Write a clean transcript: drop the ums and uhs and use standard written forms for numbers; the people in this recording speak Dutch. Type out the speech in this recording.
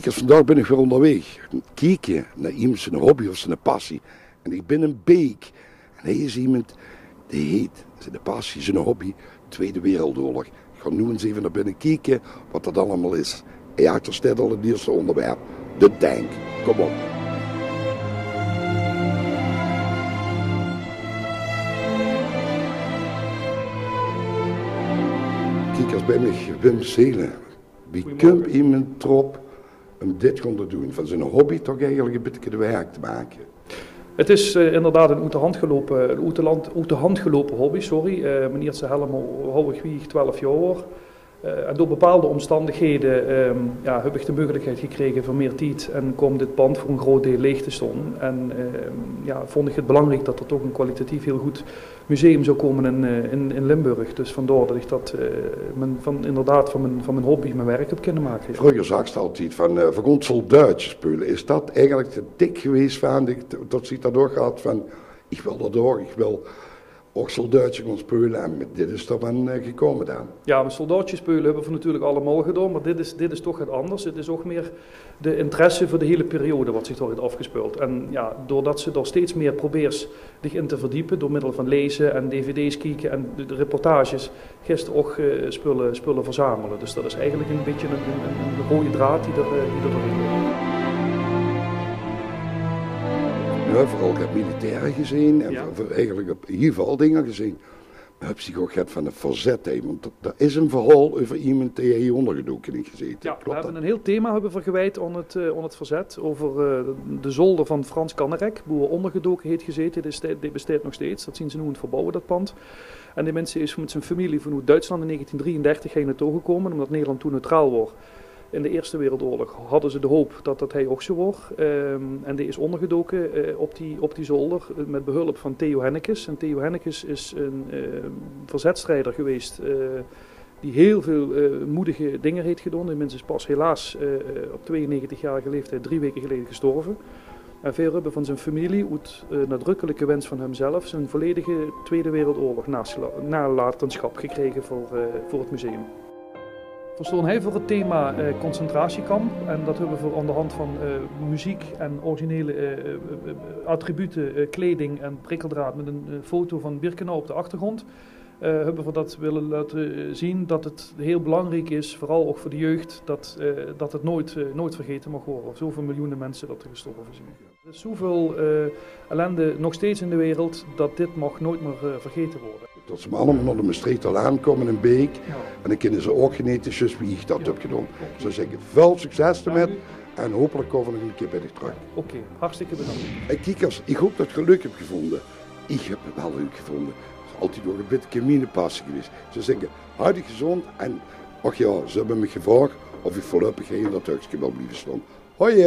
Kijk, als vandaag ben ik weer onderweg. Kijken naar iemand zijn hobby of zijn passie. En ik ben een beek. En hij is iemand die heet zijn passie, zijn hobby, Tweede Wereldoorlog. Ik ga nu eens even naar binnen kijken wat dat allemaal is. En ja, er staat al het eerste onderwerp. De tank. Kom op. Kijk, als bij mij Wim Zelen. Wie komt iemand erop om dit te doen? Van zijn hobby toch eigenlijk een beetje de werk te maken? Het is inderdaad een uit de hand gelopen hobby, sorry. Meneer ze helemaal hou ik wie 12 jaar. En door bepaalde omstandigheden heb ik de mogelijkheid gekregen voor meer tijd en kwam dit pand voor een groot deel leeg te staan. En vond ik het belangrijk dat er toch een kwalitatief heel goed museum zou komen in Limburg. Dus vandaar dat ik dat van mijn hobby mijn werk heb kunnen maken. Vroeger zag je altijd van ons Duits spelen. Is dat eigenlijk te dik geweest van dat ze daardoor gaat van ik wil daardoor, ik wil ook soldaatjes gaan spelen en dit is er dan gekomen dan? Ja, met soldaatjes spelen hebben we natuurlijk allemaal gedaan, maar dit is toch het anders. Het is ook meer de interesse voor de hele periode wat zich daar heeft afgespeeld. En ja, doordat ze er steeds meer probeert zich in te verdiepen door middel van lezen en dvd's kijken en de reportages, gisteren ook spullen verzamelen. Dus dat is eigenlijk een beetje een rode draad die er doorheen loopt. Ja, vooral heb militairen gezien en eigenlijk op in ieder geval dingen gezien. Maar heb je ook gehad van het verzet, want dat is een verhaal over iemand die hier ondergedoken heeft gezeten. Ja, we hebben een heel thema gewijd aan het verzet over de zolder van Frans Kannerek, boer ondergedoken heeft gezeten. Die bestaat nog steeds, dat zien ze nu aan het verbouwen, dat pand. En die mensen is met zijn familie vanuit Duitsland in 1933 heen naartoe gekomen, omdat Nederland toen neutraal was. In de Eerste Wereldoorlog hadden ze de hoop dat hij ook zo wordt. En die is ondergedoken op die zolder met behulp van Theo Hennekes. En Theo Hennekes is een verzetstrijder geweest die heel veel moedige dingen heeft gedaan. Die mens is pas helaas op 92-jarige leeftijd 3 weken geleden gestorven. En veel hebben van zijn familie uit nadrukkelijke wens van hemzelf zijn volledige Tweede Wereldoorlog nalatenschap gekregen voor het museum. We stonden heel voor het thema concentratiekamp en dat hebben we aan de hand van muziek en originele attributen, kleding en prikkeldraad met een foto van Birkenau op de achtergrond. Hebben we dat willen laten zien dat het heel belangrijk is, vooral ook voor de jeugd, dat het nooit vergeten mag worden. Zoveel miljoenen mensen dat er gestorven zijn. Er is zoveel ellende nog steeds in de wereld dat dit mag nooit meer vergeten worden. Dat ze allemaal naar de Maastrichter aankomen in Beek en dan kunnen ze ook genieten zoals wie ik dat heb gedaan. Ik zou zeggen, veel succes ermee en hopelijk komen we nog een keer bij je terug. Oké, hartstikke bedankt. En kijkers, ik hoop dat je het leuk hebt gevonden. Ik heb het wel leuk gevonden. Het is altijd nog een beetje minepassen geweest. Ze zeggen, houd je gezond en ach ja, ze hebben me gevraagd of ik voorlopig in dat huisje wil blijven staan. Hoi!